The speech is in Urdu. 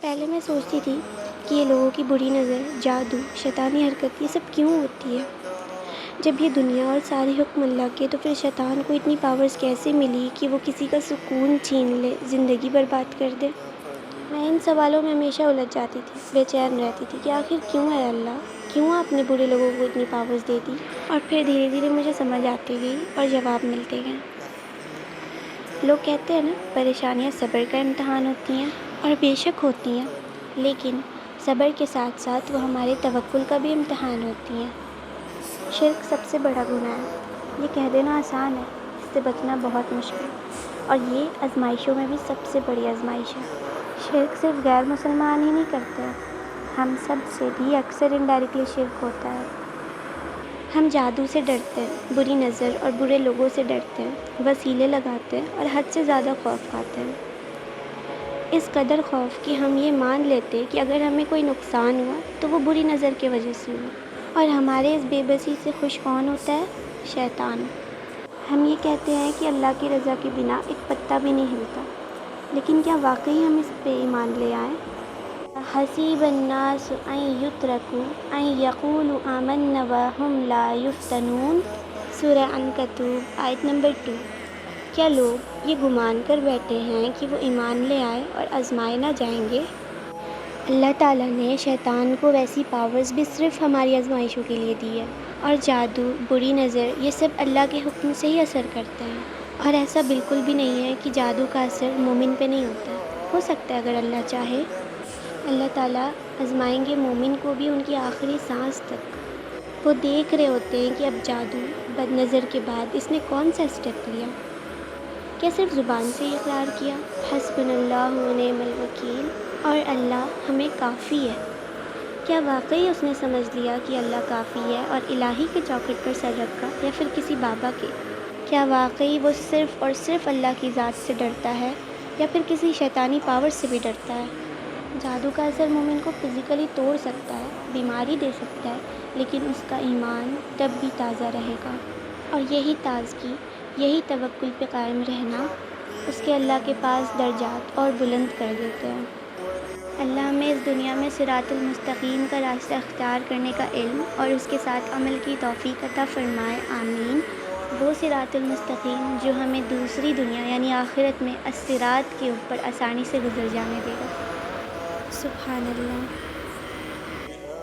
پہلے میں سوچتی تھی کہ یہ لوگوں کی بری نظر، جادو، شیطانی حرکت یہ سب کیوں ہوتی ہے؟ جب یہ دنیا اور سارے حکم اللہ کے، تو پھر شیطان کو اتنی پاورز کیسے ملی کہ وہ کسی کا سکون چھین لے، زندگی برباد کر دے؟ میں ان سوالوں میں ہمیشہ الجھ جاتی تھی، بے چین رہتی تھی کہ آخر کیوں ہے اللہ؟ کیوں آپ نے برے لوگوں کو اتنی پاورز دے دی؟ اور پھر دھیرے دھیرے مجھے سمجھ آتی گئی اور جواب ملتے گئے۔ لوگ کہتے ہیں نا، پریشانیاں صبر کا امتحان ہوتی ہیں، اور بے شک ہوتی ہیں، لیکن صبر کے ساتھ ساتھ وہ ہمارے توکل کا بھی امتحان ہوتی ہیں۔ شرک سب سے بڑا گناہ ہے۔ یہ کہہ دینا آسان ہے، اس سے بچنا بہت مشکل، اور یہ آزمائشوں میں بھی سب سے بڑی آزمائش ہے۔ شرک صرف غیر مسلمان ہی نہیں کرتے، ہم سب سے بھی اکثر انڈائریکٹلی شرک ہوتا ہے۔ ہم جادو سے ڈرتے ہیں، بری نظر اور برے لوگوں سے ڈرتے ہیں، وسیلے لگاتے ہیں اور حد سے زیادہ خوف کھاتے ہیں۔ اس قدر خوف کہ ہم یہ مان لیتے کہ اگر ہمیں کوئی نقصان ہوا تو وہ بری نظر کی وجہ سے ہوا، اور ہمارے اس بے بسی سے خوش کون ہوتا ہے؟ شیطان۔ ہم یہ کہتے ہیں کہ اللہ کی رضا کے بنا ایک پتا بھی نہیں ہلتا، لیکن کیا واقعی ہم اس پہ ایمان لے آئیں؟ حسیب الناس ان یترکوا ان یقولوا آمنا وہم لا یفتنون۔ سورہ عنکبوت آیت نمبر 2۔ کیا لوگ یہ گمان کر بیٹھے ہیں کہ وہ ایمان لے آئے اور آزمائے نہ جائیں گے؟ اللہ تعالیٰ نے شیطان کو ویسی پاورز بھی صرف ہماری آزمائشوں کے لیے دی ہے، اور جادو، بری نظر یہ سب اللہ کے حکم سے ہی اثر کرتے ہیں، اور ایسا بالکل بھی نہیں ہے کہ جادو کا اثر مومن پہ نہیں ہوتا۔ ہو سکتا ہے اگر اللہ چاہے۔ اللہ تعالیٰ آزمائیں گے مومن کو بھی ان کی آخری سانس تک۔ وہ دیکھ رہے ہوتے ہیں کہ اب جادو، بد نظر کے بعد اس نے کون سا اسٹیپ لیا۔ کیا صرف زبان سے اقرار کیا، حسبنا اللہ و نعم الوکیل، اور اللہ ہمیں کافی ہے؟ کیا واقعی اس نے سمجھ لیا کہ اللہ کافی ہے اور الہی کے چوکھٹ پر سر رکھا، یا پھر کسی بابا کے؟ کیا واقعی وہ صرف اور صرف اللہ کی ذات سے ڈرتا ہے، یا پھر کسی شیطانی پاور سے بھی ڈرتا ہے؟ جادو کا اثر مومن کو فزیکلی توڑ سکتا ہے، بیماری دے سکتا ہے، لیکن اس کا ایمان تب بھی تازہ رہے گا، اور یہی تازگی، یہی توکل پہ قائم رہنا اس کے اللہ کے پاس درجات اور بلند کر دیتے ہیں۔ اللہ ہمیں اس دنیا میں صراط المستقیم کا راستہ اختیار کرنے کا علم اور اس کے ساتھ عمل کی توفیق عطا فرمائے، آمین۔ وہ صراط المستقیم جو ہمیں دوسری دنیا یعنی آخرت میں الصراط کے اوپر آسانی سے گزر جانے دے گا۔ سبحان اللہ۔